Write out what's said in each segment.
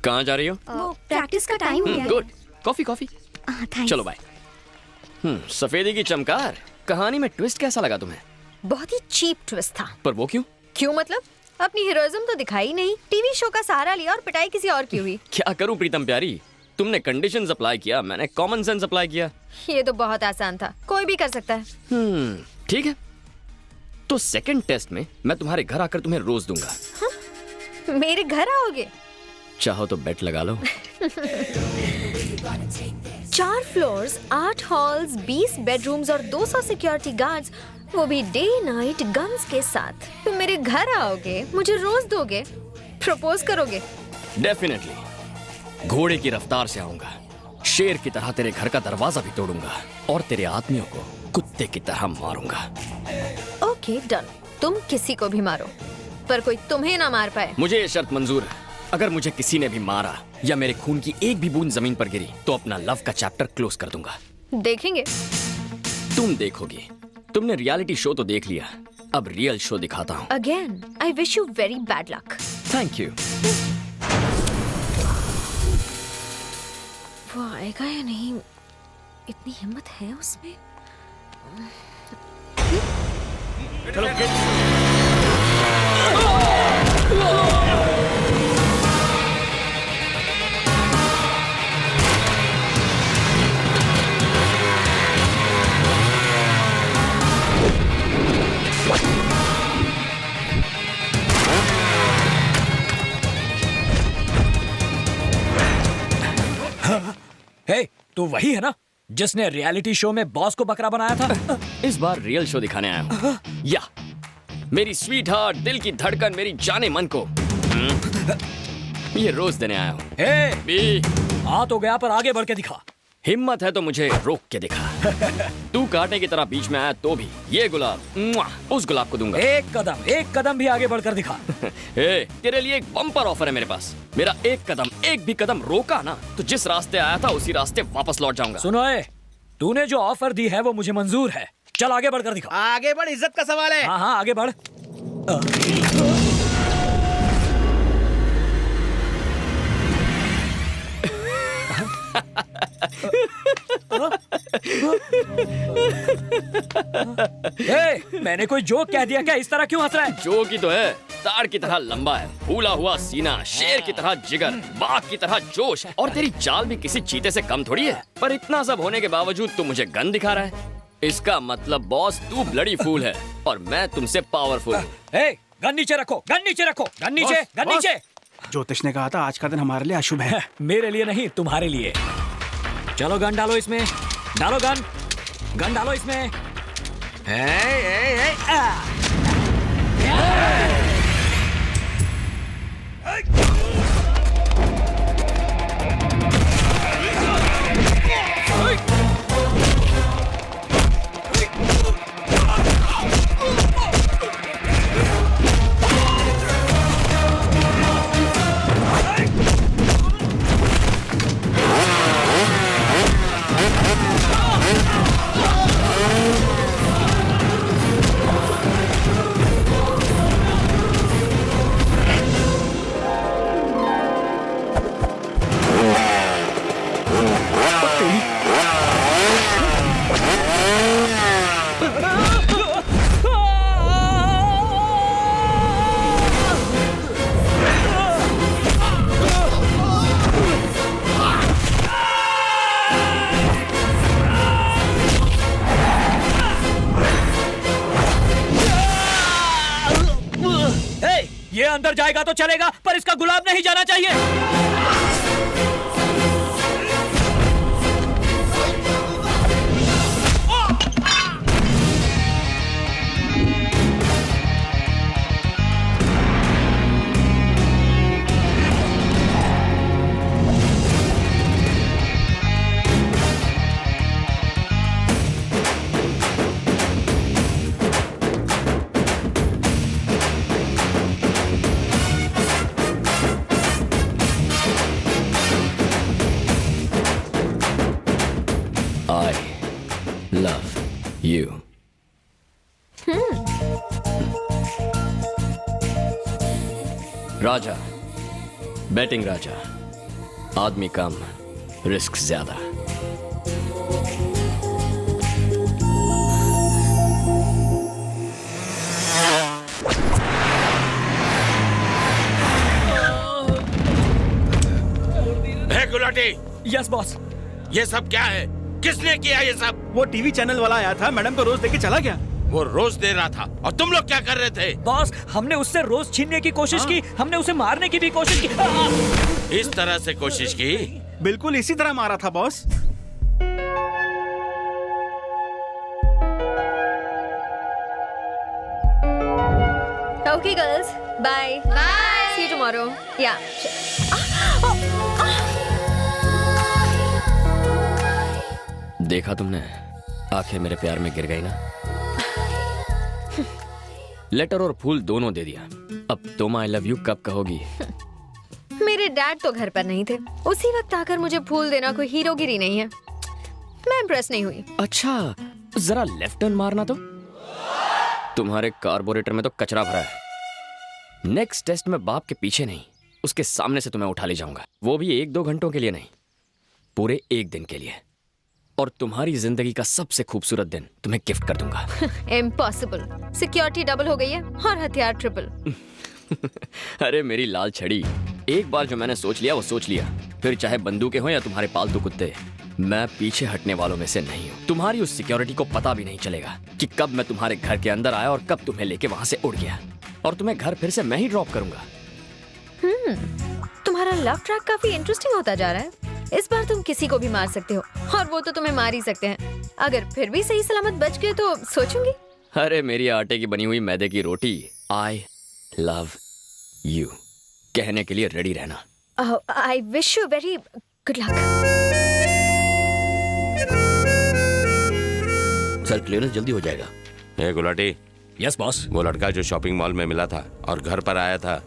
कहाँ जा रही हो? वो प्रैक्टिस का टाइम हो गया। गुड। Coffee coffee. थैंक्स। चलो बाय। सफेदी की चमकार, कहानी में ट्विस्ट कैसा लगा तुम्हें? बहुत ही चीप ट्विस्ट था। पर वो क्यों? क्यों मतलब? अपनी हीरोइज्म तो दिखाई नहीं, टीवी शो का सहारा लिया और पिटाई किसी और की हुई। क्या करूं प्रीतम प्यारी, तुमने कंडीशंस अप्लाई किया, मैंने कॉमन सेंस अप्लाई किया। ये तो बहुत आसान था, कोई भी कर सकता है। ठीक है, तो सेकंड टेस्ट में मैं तुम्हारे घर आकर तुम्हें रोज दूंगा। मेरे घर आओगे? चाहो तो बेट लगा लो। 4 फ्लोर्स, 8 हॉल्स, 20 बेडरूम्स और 200 सिक्योरिटी गार्ड्स, वो भी डे नाइट गन्स के साथ। तुम मेरे घर आओगे, मुझे रोज दोगे, प्रपोज करोगे? डेफिनेटली। घोड़े की रफ्तार से आऊंगा, शेर की तरह तेरे घर का दरवाजा भी तोड़ूंगा और तेरे आदमियों को कुत्ते की तरह मारूंगा। ओके डन, तुम किसी को भी मारो, पर कोई तुम्हें ना मार पाए। मुझे ये शर्त मंजूर है, अगर मुझे किसी ने भी मारा या मेरे खून की एक भी बूंद जमीन पर गिरी तो अपना लव का चैप्टर क्लोज कर दूंगा। देखेंगे। तुम देखोगी। तुमने रियलिटी शो तो देख लिया, अब रियल शो दिखाता हूँ। Again I wish you very bad luck. Thank you. वो आएगा या नहीं? इतनी हिम्मत है उसमें? हे, तू वही है ना जिसने रियलिटी शो में बॉस को बकरा बनाया था? इस बार रियल शो दिखाने आया हूँ। या मेरी स्वीट हार्ट, दिल की धड़कन, मेरी जाने मन को ये रोज देने आया हूँ। हे, बी, आ तो गया पर आगे बढ़ के दिखा। हिम्मत है तो मुझे रोक के दिखा। तू कांटे की तरह बीच में आया तो भी ये गुलाब उस गुलाब को दूंगा। एक कदम भी आगे बढ़कर दिखा। ए, तेरे लिए एक बम्पर ऑफर है मेरे पास। मेरा एक भी कदम रोका ना तो जिस रास्ते आया था उसी रास्ते वापस लौट जाऊंगा। सुनो ए, तूने जो ऑफर दी है वो मुझे मंजूर है। चल आगे बढ़कर दिखा। आगे बढ़, इज्जत का सवाल है। हाँ आगे बढ़। मैंने कोई जोक कह दिया क्या? इस तरह क्यों हंस रहा है? जोक ही तो है, ताड़ की तरह लंबा है, फूला हुआ सीना, शेर की तरह जिगर, बाघ की तरह जोश, और तेरी चाल भी किसी चीते से कम थोड़ी है। पर इतना सब होने के बावजूद तू मुझे गन दिखा रहा है। इसका मतलब बॉस तू ब्लडी फूल है और मैं तुमसे पावरफुल। गन नीचे रखो, गन नीचे रखो, गन नीचे, गन नीचे। ज्योतिष ने कहा था आज का दिन हमारे लिए अशुभ है। मेरे लिए नहीं, तुम्हारे लिए। चलो गन डालो इसमें, डालो गन, गन डालो इसमें। ये अंदर जाएगा तो चलेगा, पर इसका गुलाब नहीं जाना चाहिए। राजा, बैटिंग राजा, आदमी कम, रिस्क ज्यादा। Gulati, yes boss. ये सब क्या है? किसने किया ये सब? वो टीवी चैनल वाला आया था, मैडम को रोज देके चला गया। वो रोज दे रहा था और तुम लोग क्या कर रहे थे? बॉस, हमने उससे रोज छीनने की कोशिश की, हमने उसे मारने की भी कोशिश की। इस तरह से कोशिश की? बिल्कुल इसी तरह मारा था boss. Okay, girls. Bye. Bye. See you tomorrow. Yeah. देखा तुमने, आंखें मेरे प्यार में गिर गई ना। लेटर और फूल दोनों दे दिया। अब तुम आई लव यू कब कहोगी? मेरे डैड तो घर पर नहीं थे, उसी वक्त आकर मुझे फूल देना कोई हीरोगिरी नहीं है। मैं इम्प्रेस नहीं हुई। अच्छा, जरा लेफ्ट टर्न मारना तो। तुम्हारे कार्बोरेटर में तो कचरा भरा है। नेक्स्ट टेस्ट में बाप के पीछे नहीं, उसके सामने से तुम्हें उठा ले जाऊंगा। वो भी 1-2 घंटों के लिए नहीं, पूरे 1 दिन के लिए। और तुम्हारी जिंदगी का सबसे खूबसूरत दिन तुम्हें गिफ्ट कर दूंगा। इम्पॉसिबल। सिक्योरिटी डबल हो गई है और हथियार ट्रिपल। अरे मेरी लाल छड़ी, एक बार जो मैंने सोच लिया वो सोच लिया। फिर चाहे बंदूकें हो या तुम्हारे पालतू कुत्ते, मैं पीछे हटने वालों में से नहीं हूँ। तुम्हारी उस सिक्योरिटी को पता भी नहीं चलेगा कि कब मैं तुम्हारे घर के अंदर आया और कब तुम्हें लेके वहां से उड़ गया। और तुम्हें घर फिर से मैं ही ड्रॉप करूंगा। तुम्हारा लव ट्रैक काफी इंटरेस्टिंग होता जा रहा है। इस बार तुम किसी को भी मार सकते हो और वो तो तुम्हें मार ही सकते हैं। अगर फिर भी सही सलामत बच गए तो सोचूंगी। अरे मेरी आटे की बनी हुई मैदे की रोटी, आई लव यू कहने के लिए रेडी रहना। I wish you very good luck. Sir, clearance जल्दी हो जाएगा। ए गुलाटी, यस बॉस। वो लड़का जो शॉपिंग मॉल में मिला था और घर पर आया था,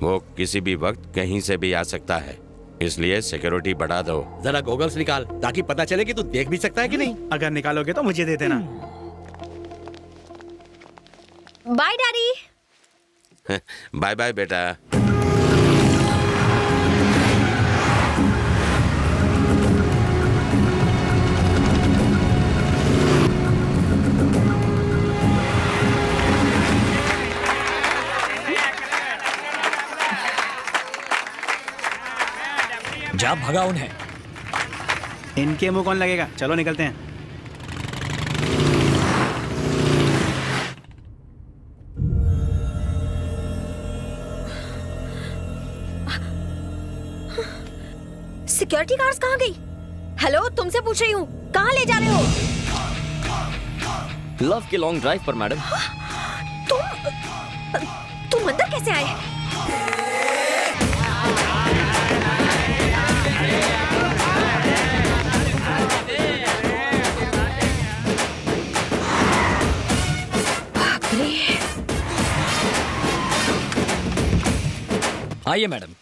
वो किसी भी वक्त कहीं से भी आ सकता है, इसलिए सिक्योरिटी बढ़ा दो। जरा गॉगल्स निकाल ताकि पता चले कि तू देख भी सकता है कि नहीं। अगर निकालोगे तो मुझे दे देना। Bye daddy. बाय बाय बेटा। जा भगा उन्हें। इनके मुंह कौन लगेगा? चलो निकलते हैं। सिक्योरिटी गार्ड्स कहाँ गई? हेलो, तुमसे पूछ रही हूँ, कहाँ ले जा रहे हो? लव की लॉन्ग ड्राइव पर मैडम। तुम अंदर कैसे आए? आइए मैडम।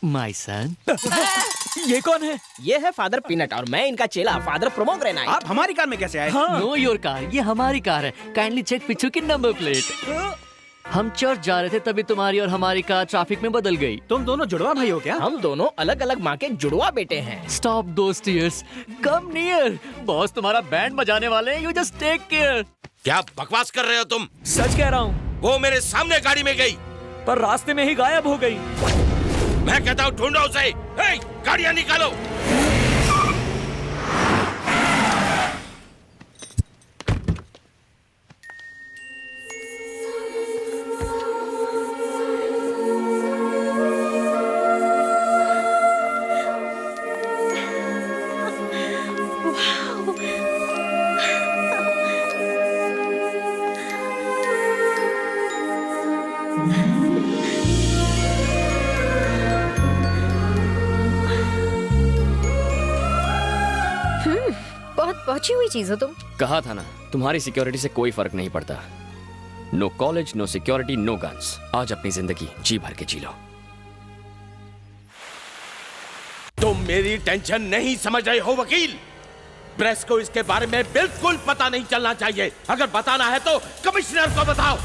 My son. ये कौन है? ये है फादर पीनट और मैं इनका चेला फादर प्रोमोग्रेनाइट। आप हमारी कार में कैसे आए? नो योर कार, ये हमारी कार है। काइंडली चेक पीछे की नंबर प्लेट। हम चर्च जा रहे थे तभी तुम्हारी और हमारी कार ट्रैफिक में बदल गई। तुम दोनों जुड़वा भाई हो क्या? हम दोनों अलग अलग माँ के जुड़वा बेटे हैं। स्टॉप दोस टीयर्स, कम नियर। बॉस तुम्हारा बैंड बजाने वाले हैं, यू जस्ट टेक केयर। क्या बकवास कर रहे हो तुम? सच कह रहा हूँ। वो मेरे सामने गाड़ी में गई, पर रास्ते में ही गायब हो गई। मैं कहता हूँ ढूंढो उसे। हे, गाड़ियां निकालो। बहुत पहुंची हुई चीज हो तुम। कहा था ना, तुम्हारी सिक्योरिटी से कोई फर्क नहीं पड़ता। No college, no security, no guns. आज अपनी जिंदगी जी भर के जी लो। तुम मेरी टेंशन नहीं समझ रहे हो वकील। प्रेस को इसके बारे में बिल्कुल पता नहीं चलना चाहिए। अगर बताना है तो कमिश्नर को बताओ।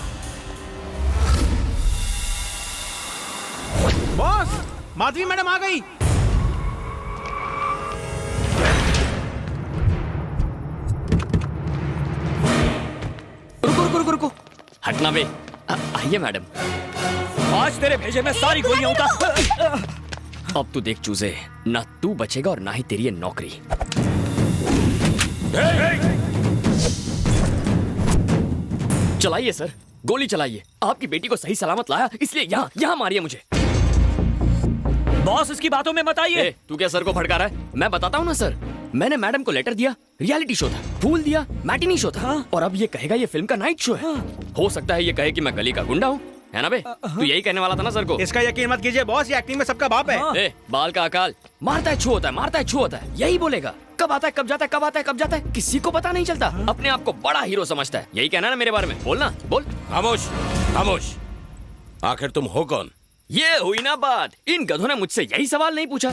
बॉस, माधवी मैडम आ गई। रुको रुको रुको रुको, हटना बे। आइए मैडम। आज तेरे भेजे में सारी गोलियां उतार। अब तू देख चूजे, ना तू बचेगा और ना ही तेरी ये नौकरी। चलाइए सर, गोली चलाइए। आपकी बेटी को सही सलामत लाया, इसलिए यहाँ यहाँ मारिए मुझे। बॉस इसकी बातों में मत आइए। तू क्या सर को भड़का रहा है? मैं बताता हूँ ना सर, मैंने मैडम को लेटर दिया, रियलिटी शो था, फूल दिया, मैटिनी शो था, और अब ये कहेगा ये फिल्म का नाइट शो है। हो सकता है ये कहे कि मैं गली का गुंडा हूँ, है ना बे? तू यही कहने वाला था ना सर को? इसका यकीन मत कीजिए बॉस, ये एक्टिंग में सबका बाप है। बाल का अकाल, मारता है छू होता है, मारता है छू होता है, यही बोलेगा। कब आता है कब जाता है, कब आता है कब जाता है, किसी को पता नहीं चलता। अपने आप को बड़ा हीरो समझता है। यही कहना ना मेरे बारे में? बोलना, बोल। खामोश खामोश। आखिर तुम हो कौन? ये हुई ना बात। इन गधों ने मुझसे यही सवाल नहीं पूछा,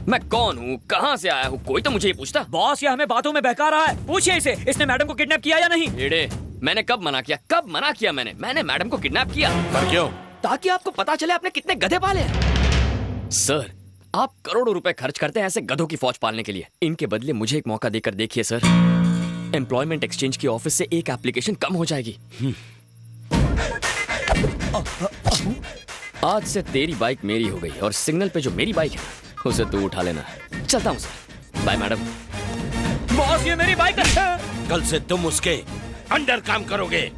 मैं कौन हूँ, कहाँ से आया हूँ, कोई तो मुझे ये पूछता। बॉस ये हमें बातों में बहका रहा है। पूछिए इसे, इसने मैडम को किडनैप किया या नहीं? एड़े, मैंने कब मना किया? कब मना किया मैंने मैडम को किडनैप किया। पर क्यों? ताकि आपको पता चले आपने कितने गधे पाले हैं। सर, आप करोड़ों रुपए खर्च करते हैं ऐसे गधों की फौज पालने के लिए। इनके बदले मुझे एक मौका देकर देखिए सर। एम्प्लॉयमेंट एक्सचेंज की ऑफिस से एक एप्लीकेशन कम हो जाएगी। आज से तेरी बाइक मेरी हो गई, और सिग्नल पे जो मेरी बाइक है उसे तू उठा लेना। चलता हूँ सर, बाय मैडम। बॉस ये मेरी बाइक है। कल से तुम उसके अंडर काम करोगे।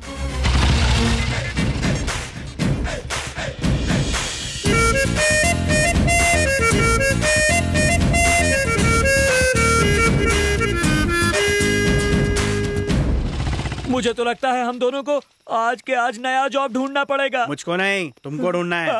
मुझे तो लगता है हम दोनों को आज के आज नया जॉब ढूंढना पड़ेगा। मुझको नहीं, तुमको ढूंढना है।